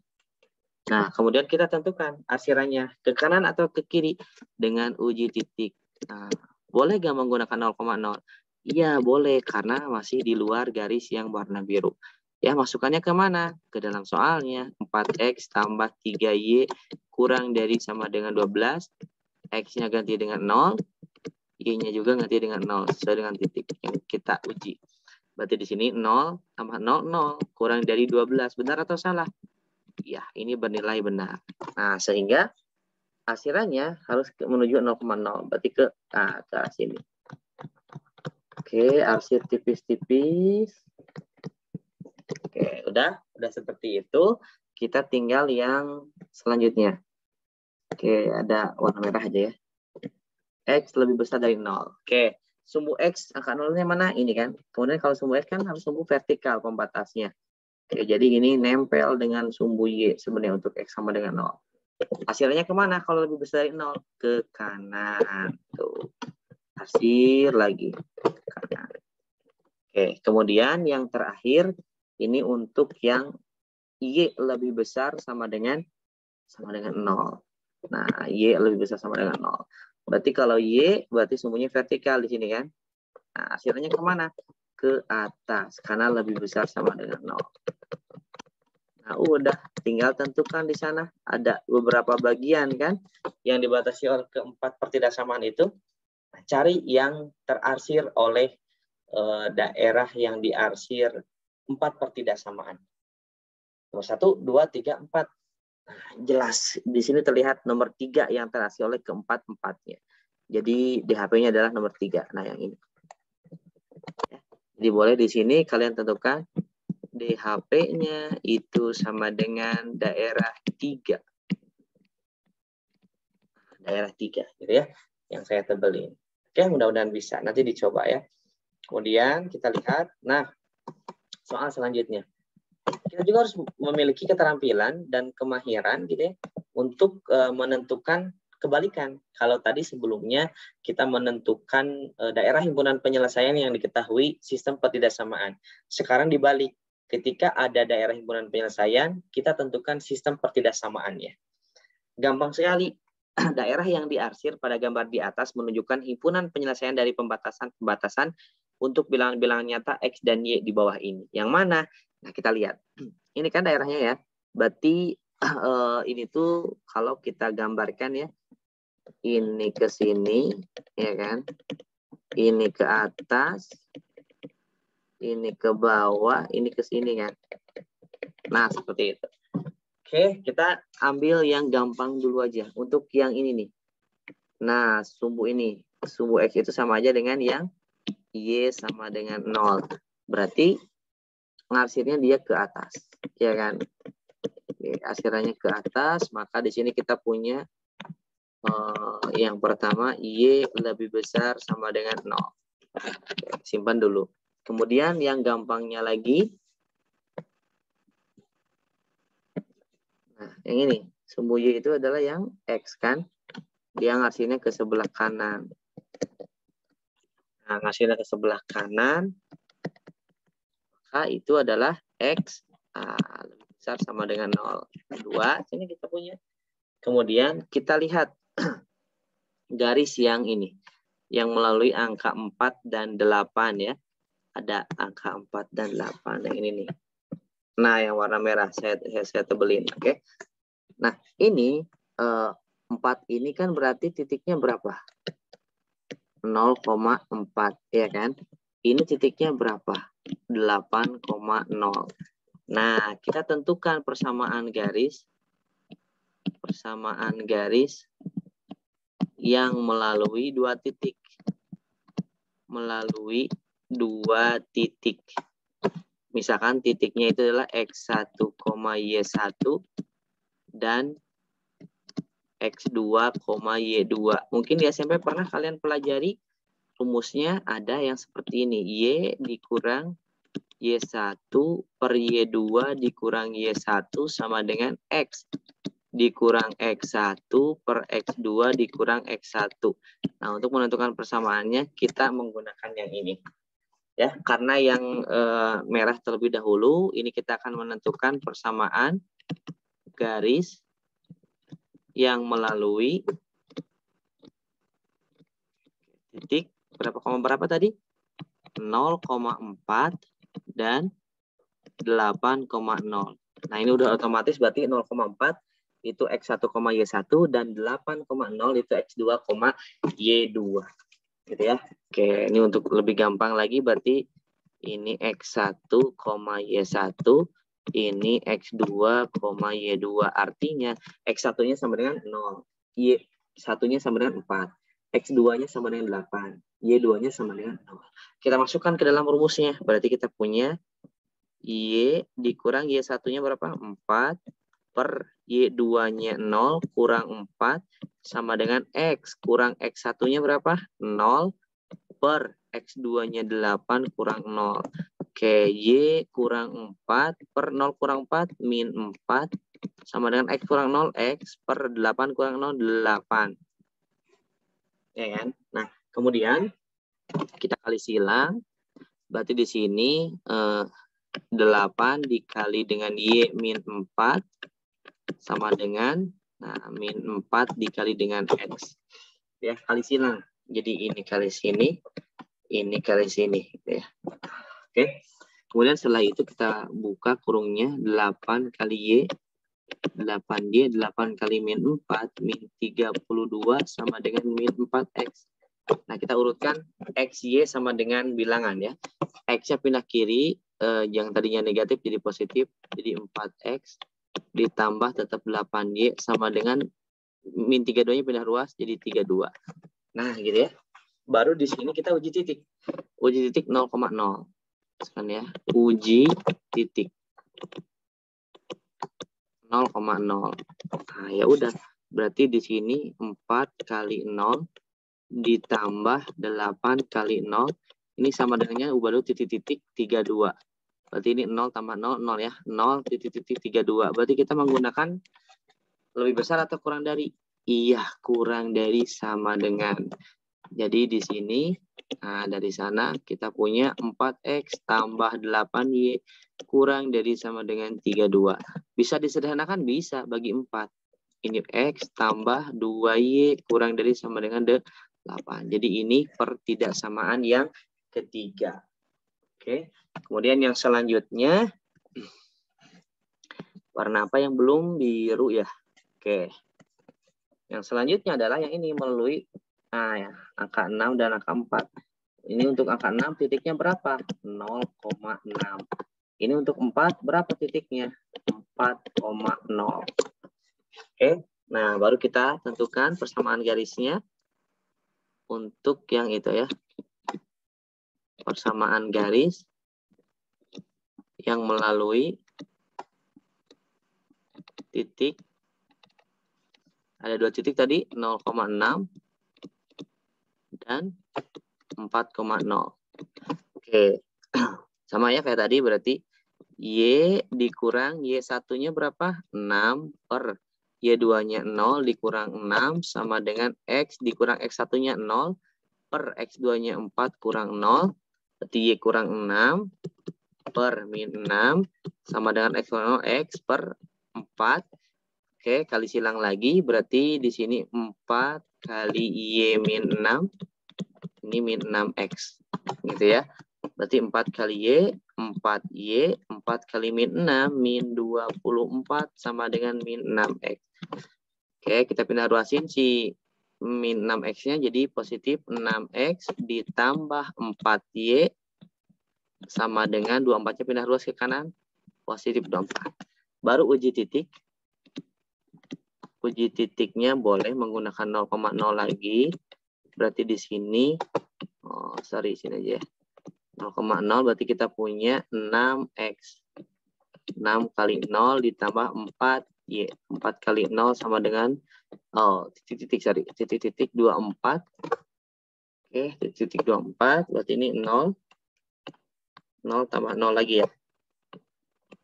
Nah, kemudian kita tentukan arsirannya ke kanan atau ke kiri dengan uji titik. Nah, boleh gak menggunakan 0,0? Iya, boleh, karena masih di luar garis yang warna biru. Ya, masukannya ke mana? Ke dalam soalnya. 4X tambah 3Y kurang dari sama dengan 12. X-nya ganti dengan 0. Y-nya juga ganti dengan 0. Sesuai dengan titik yang kita uji. Berarti di sini 0 tambah 0, 0. Kurang dari 12. Benar atau salah? Ya, ini bernilai benar. Nah, sehingga akhirannya harus menuju 0,0. Berarti ke arah sini. Oke, arsir tipis-tipis. Oke, udah seperti itu. Kita tinggal yang selanjutnya. Oke, ada warna merah aja ya. X lebih besar dari 0. Oke, sumbu X angka 0-nya mana? Ini kan. Kemudian kalau sumbu X kan harus sumbu vertikal pembatasnya. Oke, jadi ini nempel dengan sumbu Y sebenarnya untuk X sama dengan 0. Hasilnya kemana kalau lebih besar dari 0? Ke kanan. Tuh. Arsir lagi. Ke kanan. Oke, kemudian yang terakhir ini untuk yang Y lebih besar sama dengan 0. Nah, Y lebih besar sama dengan 0. Berarti kalau Y berarti sumbunya vertikal di sini kan. Nah, hasilnya kemana? Ke atas karena lebih besar sama dengan 0. Nah, udah tinggal tentukan di sana ada beberapa bagian kan yang dibatasi oleh keempat pertidaksamaan itu. Nah, cari yang terarsir oleh daerah yang diarsir 4 pertidaksamaan. Nomor 1, 2, 3, 4. Nah, jelas di sini terlihat nomor 3 yang terarsir oleh keempat-empatnya. Jadi DHP-nya adalah nomor 3. Nah, yang ini. Jadi boleh di sini kalian tentukan DHP-nya itu sama dengan daerah 3. Daerah 3 gitu ya. Yang saya tebelin. Oke, mudah-mudahan bisa. Nanti dicoba ya. Kemudian kita lihat, nah soal selanjutnya. Kita juga harus memiliki keterampilan dan kemahiran gitu ya untuk menentukan kebalikan. Kalau tadi sebelumnya kita menentukan daerah himpunan penyelesaian yang diketahui sistem pertidaksamaan. Sekarang dibalik, ketika ada daerah himpunan penyelesaian, kita tentukan sistem pertidaksamaannya. Gampang sekali. Daerah yang diarsir pada gambar di atas menunjukkan himpunan penyelesaian dari pembatasan-pembatasan untuk bilangan-bilangan nyata X dan Y di bawah ini. Yang mana? Nah, kita lihat. Ini kan daerahnya ya. Berarti ini tuh kalau kita gambarkan ya. Ini ke sini, ya kan? Ini ke atas. Ini ke bawah, ini ke sini kan. Nah, seperti itu. Oke, kita ambil yang gampang dulu aja. Untuk yang ini nih. Nah, sumbu ini. Sumbu X itu sama aja dengan yang Y sama dengan 0. Berarti ngarsirnya dia ke atas. Ya kan? Oke, arsirannya ke atas. Maka di sini kita punya yang pertama Y lebih besar sama dengan 0. Oke, simpan dulu. Kemudian yang gampangnya lagi. Nah, yang ini. Sumbu Y itu adalah yang X kan. Dia ngasihnya ke sebelah kanan. Nah, ngasihnya ke sebelah kanan. Maka itu adalah X lebih besar sama dengan 0. 2. Sini kita punya. Kemudian kita lihat garis yang ini. Yang melalui angka 4 dan 8 ya. Ada angka 4 dan 8. Yang ini nih. Nah, yang warna merah saya tebelin. Oke. Nah, ini 4 ini kan berarti titiknya berapa? 0,4 ya kan? Ini titiknya berapa? 8,0. Nah, kita tentukan persamaan garis yang melalui 2 titik. Melalui 2 titik. Misalkan titiknya itu adalah X1, Y1 dan X2, Y2. Mungkin di SMP pernah kalian pelajari rumusnya ada yang seperti ini. Y dikurang Y1 per Y2 dikurang Y1 sama dengan X dikurang X1 per X2 dikurang X1. Nah, untuk menentukan persamaannya kita menggunakan yang ini. Ya, karena yang merah terlebih dahulu, ini kita akan menentukan persamaan garis yang melalui titik berapa koma berapa tadi? 0,4 dan 8,0. Nah, ini udah otomatis berarti 0,4 itu X1, Y1 dan 8,0 itu X2, Y2. Gitu ya. Oke, ini untuk lebih gampang lagi berarti ini X1, Y1, ini X2, Y2. Artinya X1-nya sama dengan 0, Y1-nya sama dengan 4, X2-nya sama dengan 8, Y2-nya sama dengan 0. Kita masukkan ke dalam rumusnya. Berarti kita punya Y dikurang Y1-nya berapa? 4 per Y2-nya 0 kurang 4 sama dengan X kurang X1-nya berapa? 0 per X2-nya 8 kurang 0. Oke, Y kurang 4 per 0 kurang 4 min 4 sama dengan X kurang 0, X per 8 kurang 0, 8. Ya kan? Nah, kemudian kita kali silang. Berarti di sini 8 dikali dengan Y min 4 sama dengan min 4 dikali dengan X. Ya, kali silang. Jadi ini kali sini, ini kali sini. Ya. Oke. Kemudian setelah itu kita buka kurungnya 8 kali Y, 8Y, 8 kali min 4, min 32 sama dengan min 4X. Nah, kita urutkan X, Y sama dengan bilangan ya. X-nya pindah kiri, yang tadinya negatif jadi positif, jadi 4X ditambah tetap 8Y sama dengan min 32-nya pindah ruas jadi 32. Nah, gitu ya. Baru di sini kita uji titik. Uji titik 0,0. Sekarang ya. Uji titik 0,0. Nah, ya udah. Berarti di sini 4 kali 0 ditambah 8 kali 0. Ini sama dengannya baru titik-titik 32. Berarti ini 0 tambah 0, 0 ya. 0 titik-titik 32. Berarti kita menggunakan lebih besar atau kurang dari? Iya, kurang dari sama dengan. Jadi di sini, nah dari sana kita punya 4X tambah 8Y kurang dari sama dengan 32. Bisa disederhanakan? Bisa, bagi 4. Ini X tambah 2Y kurang dari sama dengan 8. Jadi ini pertidaksamaan yang ketiga. Oke. Kemudian yang selanjutnya, warna apa yang belum? Biru ya. Oke. Yang selanjutnya adalah yang ini melalui ya, angka 6 dan angka 4. Ini untuk angka 6 titiknya berapa? 0,6. Ini untuk 4 berapa titiknya? 4,0. Oke. Nah, baru kita tentukan persamaan garisnya untuk yang itu ya. Persamaan garis yang melalui titik. Ada 2 titik tadi, 0,6 dan 4,0. Oke. Sama ya kayak tadi, berarti Y dikurang Y1-nya berapa? 6 per Y2-nya 0 dikurang 6 sama dengan X dikurang X1-nya 0 per X2-nya 4 kurang 0. Berarti Y kurang 6 per min 6 sama dengan X kurang 0, X per 4. Oke, kali silang lagi. Berarti di sini 4 kali Y min 6. Ini min 6X. Gitu ya. Berarti 4 kali Y, 4Y, 4 kali min 6, min 24 sama dengan min 6X. Oke, kita pindah ruasin si min 6X-nya jadi positif 6X ditambah 4Y sama dengan 24-nya pindah ruas ke kanan, positif 24. Baru uji titik. Uji titiknya boleh menggunakan 0,0 lagi. Berarti di sini, sini aja ya. 0,0 berarti kita punya 6X. 6 kali 0 ditambah 4Y. 4 kali 0 sama dengan, titik-titik 24. Oke, titik 24. Berarti ini 0. 0 tambah 0 lagi ya.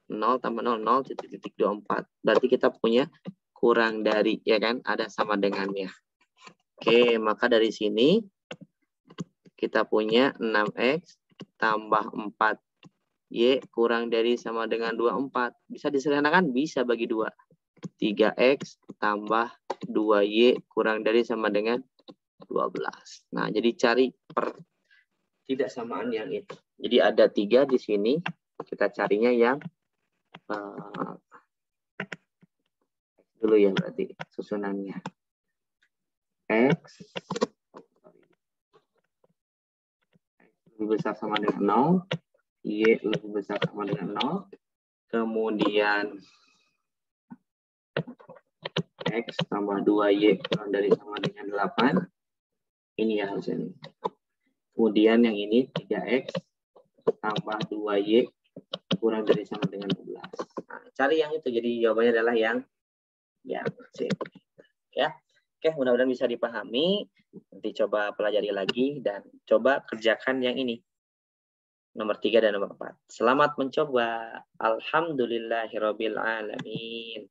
0 tambah 0, 0, titik 24. Berarti kita punya kurang dari, ya kan? Ada sama dengannya. Oke, maka dari sini kita punya 6X tambah 4Y kurang dari sama dengan 24. Bisa disederhanakan? Bisa bagi 2. 3X tambah 2Y kurang dari sama dengan 12. Nah, jadi cari pertidaksamaan yang itu. Jadi ada 3 di sini. Kita carinya yang dulu ya berarti susunannya. X lebih besar sama dengan 0. Y lebih besar sama dengan 0. Kemudian X tambah 2Y kurang dari sama dengan 8. Ini ya harusnya. Kemudian yang ini 3X tambah 2Y kurang dari sama dengan 12. Nah, cari yang itu. Jadi jawabannya adalah yang C. Ya. Oke, mudah-mudahan bisa dipahami. Nanti coba pelajari lagi dan coba kerjakan yang ini. Nomor 3 dan nomor 4. Selamat mencoba. Alhamdulillahirabbil alamin.